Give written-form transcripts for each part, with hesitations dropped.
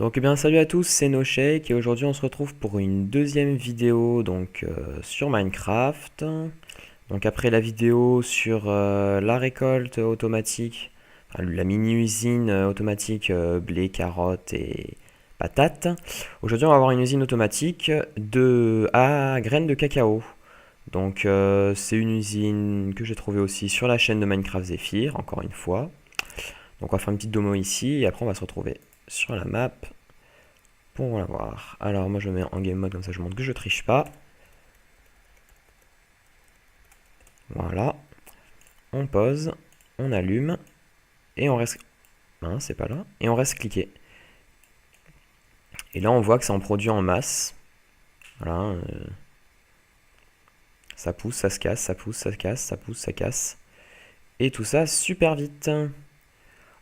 Donc eh bien salut à tous, c'est NoShake et aujourd'hui on se retrouve pour une deuxième vidéo sur Minecraft. Donc après la vidéo sur la récolte automatique, enfin, la mini-usine automatique blé, carottes et patates, aujourd'hui on va avoir une usine automatique à graines de cacao. C'est une usine que j'ai trouvée aussi sur la chaîne de Minecraft Zephyr, encore une fois. Donc on va faire une petite démo ici et après on va se retrouver sur la map pour la voir. Alors moi je me mets en game mode comme ça je montre que je triche pas. Voilà. On pose, on allume et on reste... Hein, c'est pas là. Et on reste cliqué. Et là on voit que ça en produit en masse. Voilà. Ça pousse, ça se casse, ça pousse, ça se casse, ça pousse, ça casse. Et tout ça super vite.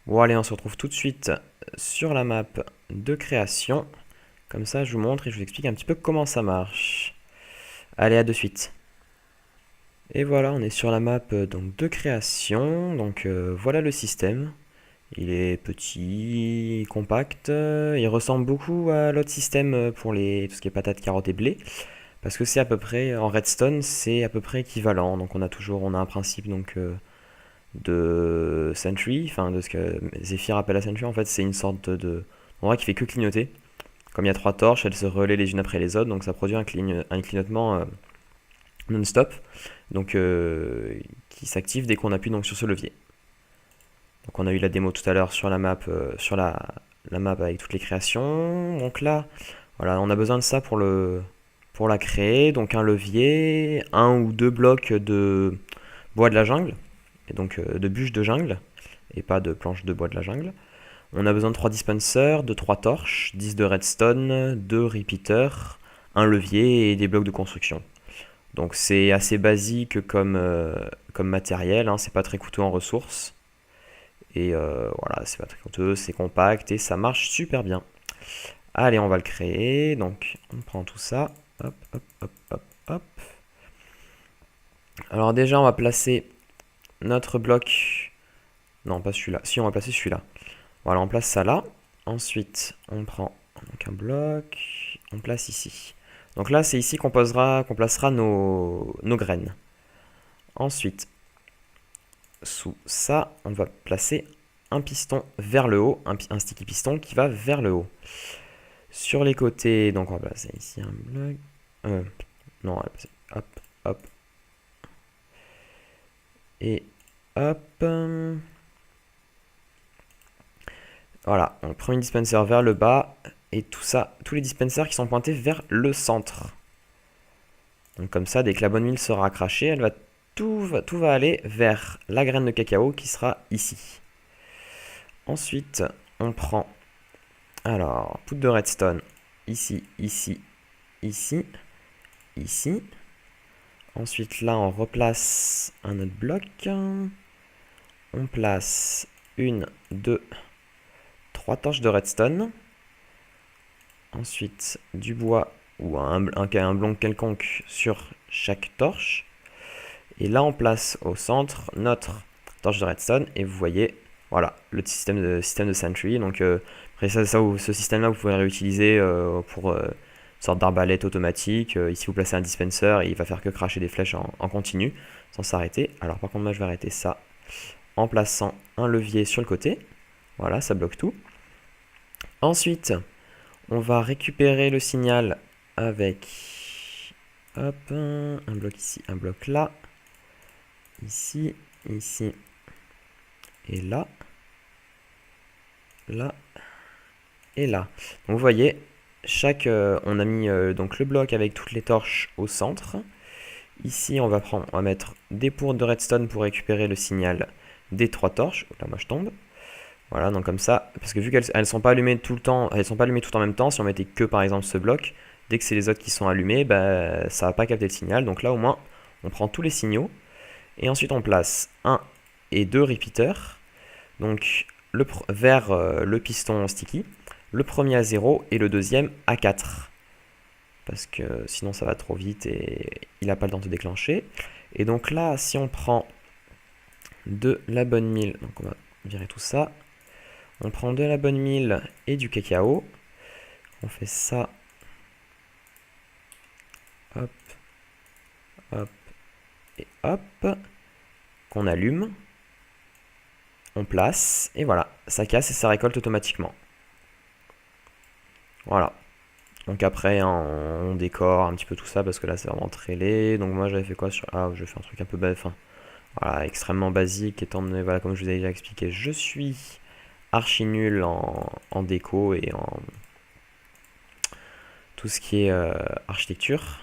Bon allez, on se retrouve tout de suite sur la map de création. Comme ça je vous montre et je vous explique un petit peu comment ça marche. Allez, à de suite. Et voilà, on est sur la map de création. Voilà le système. Il est petit, compact. Il ressemble beaucoup à l'autre système pour tout ce qui est patates, carottes et blé. Parce que c'est à peu près, en redstone, c'est à peu près équivalent. Donc on a un principe de Sentry, enfin de ce que Zephyr appelle la Sentry. En fait, c'est une sorte de endroit qui fait que clignoter. Comme il y a 3 torches, elles se relaient les unes après les autres. Donc ça produit un clignotement non-stop. Qui s'active dès qu'on appuie sur ce levier. Donc on a eu la démo tout à l'heure sur la map, la map avec toutes les créations. Donc là, voilà, on a besoin de ça pour la créer. Donc un levier, un ou deux blocs de bois de la jungle, et de bûches de jungle, et pas de planches de bois de la jungle. On a besoin de 3 dispensers, de 3 torches, 10 de redstone, 2 repeaters, un levier et des blocs de construction. Donc c'est assez basique comme matériel, hein, c'est pas très coûteux en ressources. Et voilà, c'est pas très coûteux, c'est compact et ça marche super bien. Allez, on va le créer. Donc on prend tout ça. Hop, hop, hop, hop, hop. Alors déjà, on va placer notre bloc. Non, pas celui-là. Si, on va placer celui-là. Voilà, on place ça là. Ensuite, on prend un bloc. On place ici. Donc là, c'est ici qu'on placera nos graines. Ensuite, sous ça, on va placer un piston vers le haut, un sticky piston qui va vers le haut. Sur les côtés, donc on va placer ici un bloc. Non, on va placer hop, hop. Et hop. Voilà, on prend une dispenser vers le bas. Et tout ça, tous les dispensers qui sont pointés vers le centre. Donc comme ça, dès que la bonne mille sera crachée, tout va aller vers la graine de cacao qui sera ici. Ensuite, on prend poudre de redstone ici, ici, ici, ici. Ensuite, là, on replace un autre bloc. On place 1, 2, 3 torches de redstone. Ensuite, du bois ou un bloc quelconque sur chaque torche. Et là, on place au centre notre torche de redstone. Et vous voyez, voilà, le système de Sentry. Après ce système-là, vous pouvez le réutiliser pour une sorte d'arbalète automatique. Ici, vous placez un dispenser et il va faire que cracher des flèches en continu sans s'arrêter. Alors, par contre, moi, je vais arrêter ça en plaçant un levier sur le côté. Voilà, ça bloque tout. Ensuite, on va récupérer le signal avec hop, un bloc ici, un bloc là, ici, ici et là, là et là. Donc vous voyez, on a mis donc le bloc avec toutes les torches au centre. Ici, on va mettre des poudres de redstone pour récupérer le signal des 3 torches. Là, moi je tombe. Voilà, donc comme ça, parce que vu qu'elles sont pas allumées tout le temps, elles sont pas allumées tout en même temps, si on mettait que par exemple ce bloc, dès que c'est les autres qui sont allumés, ça va pas capter le signal. Donc là au moins, on prend tous les signaux, et ensuite on place 1 et 2 repeaters, donc vers le piston sticky, le premier à 0 et le deuxième à 4. Parce que sinon ça va trop vite et il n'a pas le temps de déclencher. Et donc là, si on prend de la bonne mille, donc on va virer tout ça. On prend de la bonne mille et du cacao. On fait ça. Hop, hop, et hop. Qu'on allume. On place, et voilà. Ça casse et ça récolte automatiquement. Voilà. Donc après, hein, on décore un petit peu tout ça parce que là, c'est vraiment très laid. Donc moi, j'avais fait quoi sur... Ah, je fais un truc un peu enfin, voilà, extrêmement basique, étant donné, voilà, comme je vous avais déjà expliqué, je suis archi nul en déco et en tout ce qui est architecture.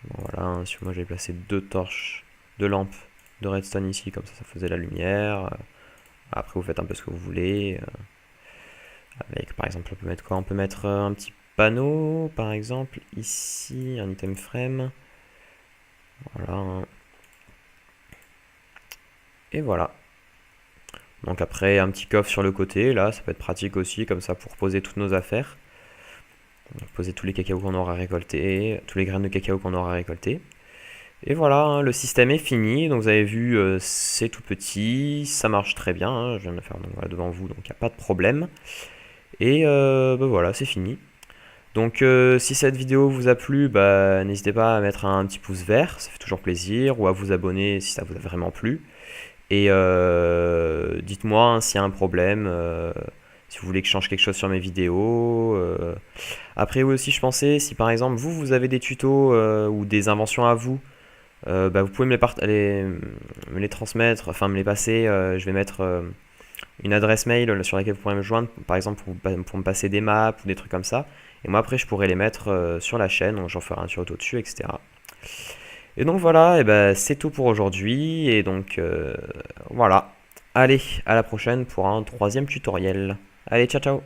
Bon, voilà, hein, si moi j'avais placé deux lampes de redstone ici, comme ça faisait la lumière. Après, vous faites un peu ce que vous voulez. Avec, par exemple, on peut mettre quoi? On peut mettre un petit panneau, par exemple, ici, un item frame. Voilà, hein. Et voilà. Donc après, un petit coffre sur le côté, là, ça peut être pratique aussi, comme ça, pour poser toutes nos affaires. Poser tous les cacaos qu'on aura récoltés, tous les graines de cacao qu'on aura récoltés. Et voilà, hein, le système est fini. Donc vous avez vu, c'est tout petit, ça marche très bien, hein, je viens de le faire donc, voilà, devant vous, donc il n'y a pas de problème. Et bah, voilà, c'est fini. Donc si cette vidéo vous a plu, bah, n'hésitez pas à mettre un petit pouce vert, ça fait toujours plaisir, ou à vous abonner si ça vous a vraiment plu. Et dites-moi hein, s'il y a un problème, si vous voulez que je change quelque chose sur mes vidéos. Après oui aussi je pensais, si par exemple vous avez des tutos ou des inventions à vous, bah, vous pouvez me les transmettre, enfin me les passer. Je vais mettre une adresse mail sur laquelle vous pourrez me joindre, par exemple pour me passer des maps ou des trucs comme ça. Et moi après je pourrais les mettre sur la chaîne, donc j'en ferai un tuto dessus, etc. Et donc voilà, et ben, c'est tout pour aujourd'hui. Et donc voilà. Allez, à la prochaine pour un troisième tutoriel. Allez, ciao ciao.